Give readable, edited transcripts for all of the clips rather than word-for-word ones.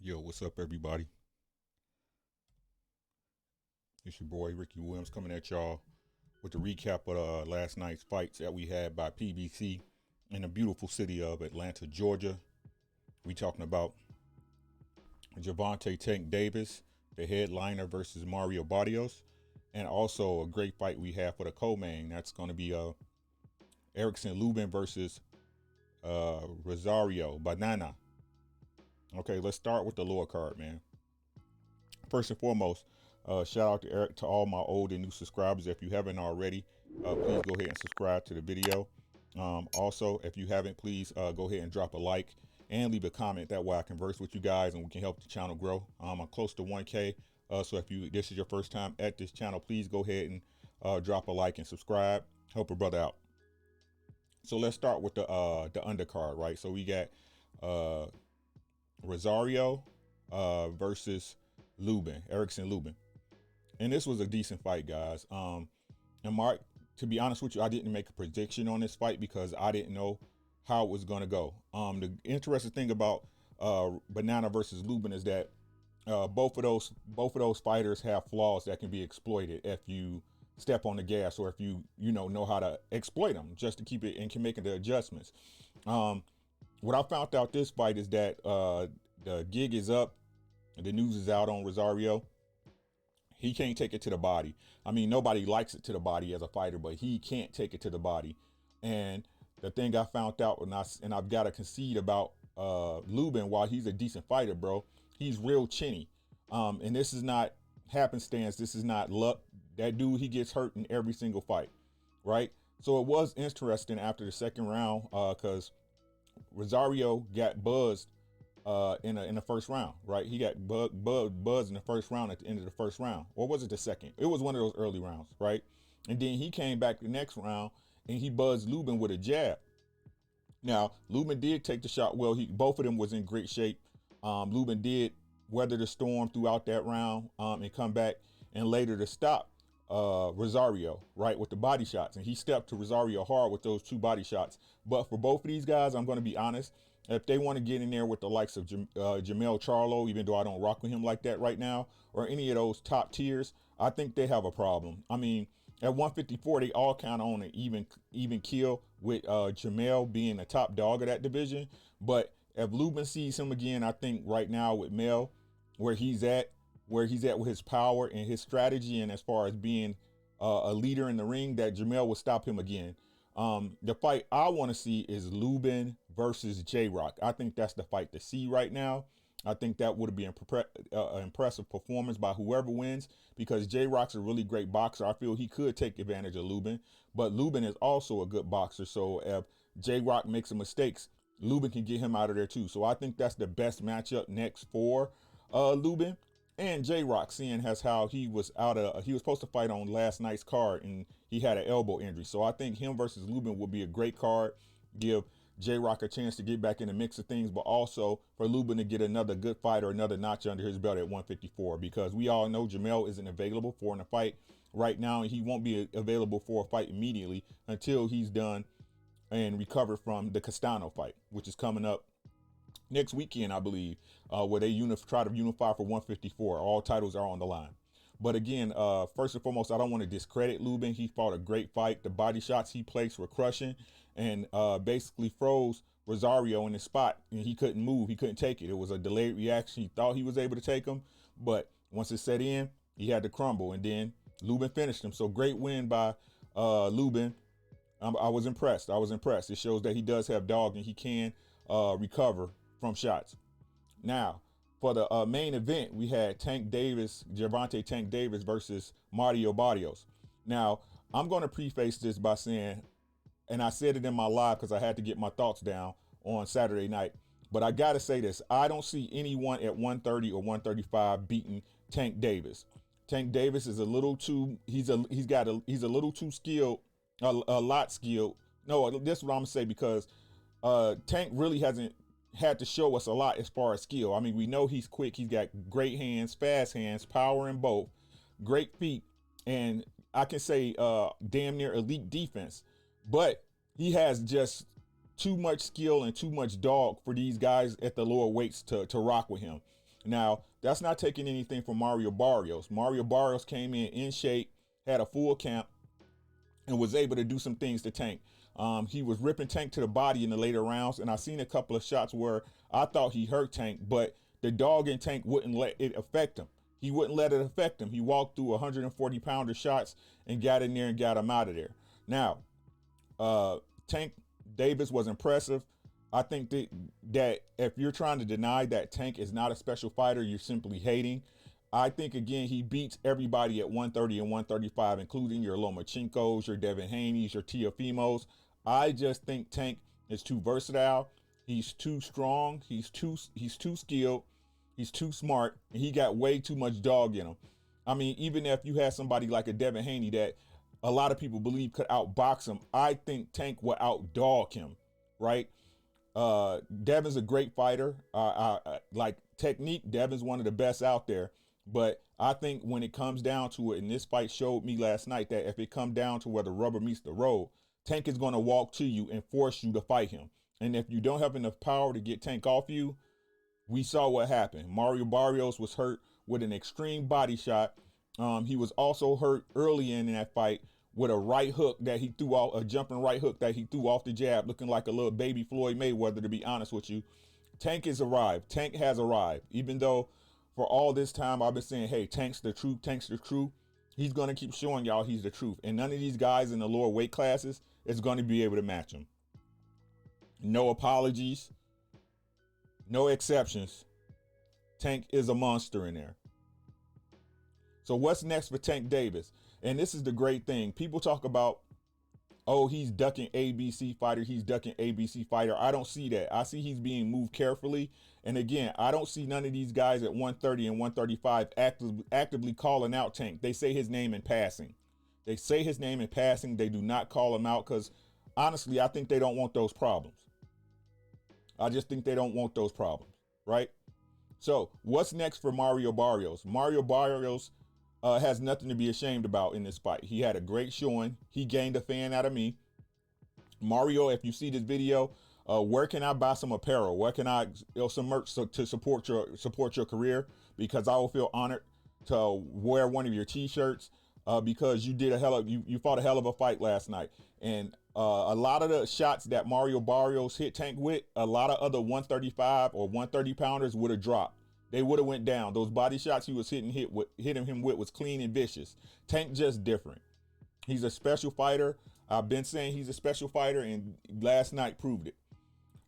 Yo, what's up, everybody? It's your boy Ricky Williams coming at y'all with the recap of last night's fights that we had by PBC in the beautiful city of Atlanta, Georgia. We talking about Gervonta Tank Davis, the headliner versus Mario Barrios, and also a great fight we have for the co-main. That's going to be Erickson Lubin versus Rosario, Banan. Okay, let's start with the lower card, man. First and foremost, shout out to Eric, to all my old and new subscribers. If you haven't already, please go ahead and subscribe to the video. Also, if you haven't, please go ahead and drop a like and leave a comment. That way I converse with you guys and we can help the channel grow. I'm close to 1K. So if this is your first time at this channel, please go ahead and drop a like and subscribe. Help a brother out. So let's start with the undercard, right? So we got Rosario versus Lubin, Erickson Lubin. And this was a decent fight, guys. And Mark, to be honest with you, I didn't make a prediction on this fight because I didn't know how it was going to go. The interesting thing about Banan versus Lubin is that both of those fighters have flaws that can be exploited if you step on the gas or if you know how to exploit them just to keep it and can make the adjustments. What I found out this fight is that the gig is up. The news is out on Rosario. He can't take it to the body. I mean, nobody likes it to the body as a fighter, but he can't take it to the body. And the thing I found out, and I've got to concede about Lubin, while he's a decent fighter, bro, he's real chinny. And this is not happenstance. This is not luck. That dude, he gets hurt in every single fight, right? So it was interesting after the second round because Rosario got buzzed in the first round, right? He got buzzed in the first round at the end of the first round. Or was it the second? It was one of those early rounds, right? And then he came back the next round and he buzzed Lubin with a jab. Now, Lubin did take the shot well. Both of them was in great shape. Lubin did weather the storm throughout that round and come back and later to stop Rosario, right, with the body shots. And he stepped to Rosario hard with those two body shots. But for both of these guys, I'm going to be honest, if they want to get in there with the likes of Jamel Charlo, even though I don't rock with him like that right now, or any of those top tiers, I think they have a problem. I mean, at 154, they all kind of on an even kill with Jamel being the top dog of that division. But if Lubin sees him again, I think right now with Mel, where he's at with his power and his strategy, and as far as being a leader in the ring, that Jamel will stop him again. The fight I want to see is Lubin versus J-Rock. I think that's the fight to see right now. I think that would be an impressive performance by whoever wins because J-Rock's a really great boxer. I feel he could take advantage of Lubin, but Lubin is also a good boxer. So if J-Rock makes some mistakes, Lubin can get him out of there too. So I think that's the best matchup next for Lubin and J-Rock, seeing as how he was supposed to fight on last night's card and he had an elbow injury. So I think him versus Lubin would be a great card. Give J-Rock a chance to get back in the mix of things, but also for Lubin to get another good fight or another notch under his belt at 154, because we all know Jamel isn't available for in a fight right now, and he won't be available for a fight immediately until he's done and recovered from the Castano fight, which is coming up next weekend, I believe, where they try to unify for 154. All titles are on the line. But again, first and foremost, I don't want to discredit Lubin. He fought a great fight. The body shots he placed were crushing and basically froze Rosario in his spot, and he couldn't move. He couldn't take it. It was a delayed reaction. He thought he was able to take him, but once it set in, he had to crumble, and then Lubin finished him. So great win by Lubin. I was impressed. It shows that he does have dog and he can recover from shots. Now, for the main event, we had Gervonta Tank Davis versus Mario Barrios. Now, I'm going to preface this by saying, and I said it in my live because I had to get my thoughts down on Saturday night, but I got to say this. I don't see anyone at 130 or 135 beating Tank Davis. Tank Davis is a little too, he's a little too skilled, a lot skilled. No, that's what I'm going to say, because Tank really hasn't had to show us a lot as far as skill. I mean, we know he's quick. He's got great hands, fast hands, power in both, great feet, and I can say damn near elite defense. But he has just too much skill and too much dog for these guys at the lower weights to rock with him. Now, that's not taking anything from Mario Barrios. Mario Barrios came in shape, had a full camp, and was able to do some things to Tank. He was ripping Tank to the body in the later rounds, and I seen a couple of shots where I thought he hurt Tank, but the dog in Tank wouldn't let it affect him. He wouldn't let it affect him. He walked through 140-pounder shots and got in there and got him out of there. Now, Tank Davis was impressive. I think that if you're trying to deny that Tank is not a special fighter, you're simply hating. I think, again, he beats everybody at 130 and 135, including your Lomachinkos, your Devin Haney's, your Teofimos. I just think Tank is too versatile. He's too strong. He's too skilled. He's too smart. And he got way too much dog in him. I mean, even if you had somebody like a Devin Haney that a lot of people believe could outbox him, I think Tank would outdog him, right? Devin's a great fighter. Like technique, Devin's one of the best out there. But I think when it comes down to it, and this fight showed me last night that if it comes down to where the rubber meets the road, Tank is going to walk to you and force you to fight him. And if you don't have enough power to get Tank off you, we saw what happened. Mario Barrios was hurt with an extreme body shot. He was also hurt early in that fight with a right hook that he threw off, a jumping right hook that he threw off the jab, looking like a little baby Floyd Mayweather, to be honest with you. Tank has arrived. Tank has arrived. Even though for all this time I've been saying, hey, Tank's the truth, Tank's the truth, he's going to keep showing y'all he's the truth. And none of these guys in the lower weight classes is going to be able to match him. No apologies. No exceptions. Tank is a monster in there. So what's next for Tank Davis? And this is the great thing. People talk about, oh, he's ducking ABC fighter. He's ducking ABC fighter. I don't see that. I see he's being moved carefully. And again, I don't see none of these guys at 130 and 135 actively calling out Tank. They say his name in passing. They say his name in passing. They do not call him out because, honestly, I think they don't want those problems. I just think they don't want those problems, right? So what's next for Mario Barrios? Mario Barrios has nothing to be ashamed about in this fight. He had a great showing. He gained a fan out of me. Mario, if you see this video, where can I buy some apparel? Where can I, some merch to support your career? Because I will feel honored to wear one of your t-shirts because you did you fought a hell of a fight last night. And a lot of the shots that Mario Barrios hit Tank with, a lot of other 135 or 130 pounders would have dropped. They would have went down. Those body shots he was hitting him with was clean and vicious. Tank just different. He's a special fighter. I've been saying he's a special fighter, and last night proved it.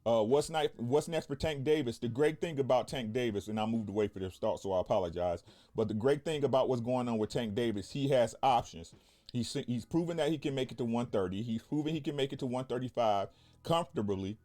What's next for Tank Davis? The great thing about Tank Davis, and I moved away for this thought, so I apologize. But the great thing about what's going on with Tank Davis, he has options. He's proven that he can make it to 130. He's proven he can make it to 135 comfortably,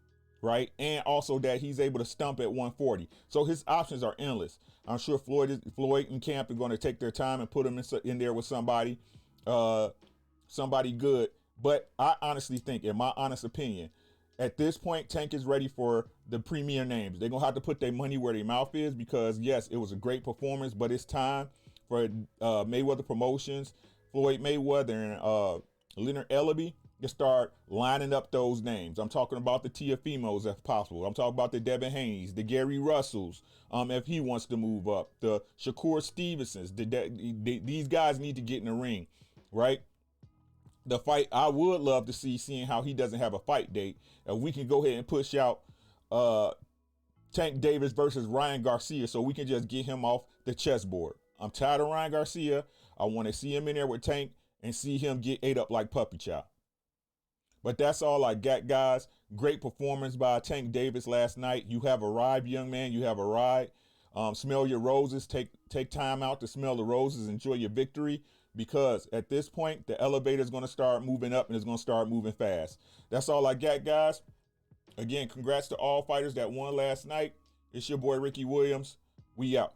right? And also that he's able to stump at 140. So his options are endless. I'm sure Floyd and Camp are going to take their time and put him in there with somebody good. But I honestly think, in my honest opinion, at this point, Tank is ready for the premier names. They're going to have to put their money where their mouth is because, yes, it was a great performance, but it's time for Mayweather Promotions, Floyd Mayweather, and Leonard Ellaby to start lining up those names. I'm talking about the Teofimos if possible. I'm talking about the Devin Haney's, the Gary Russells, if he wants to move up, the Shakur Stevensons. These guys need to get in the ring, right? The fight I would love to see, seeing how he doesn't have a fight date, we can go ahead and push out Tank Davis versus Ryan Garcia so we can just get him off the chessboard. I'm tired of Ryan Garcia. I want to see him in there with Tank and see him get ate up like puppy chow. But that's all I got, guys. Great performance by Tank Davis last night. You have arrived, young man. You have arrived. Smell your roses. Take time out to smell the roses. Enjoy your victory. Because at this point, the elevator is going to start moving up and it's going to start moving fast. That's all I got, guys. Again, congrats to all fighters that won last night. It's your boy, Ricky Williams. We out.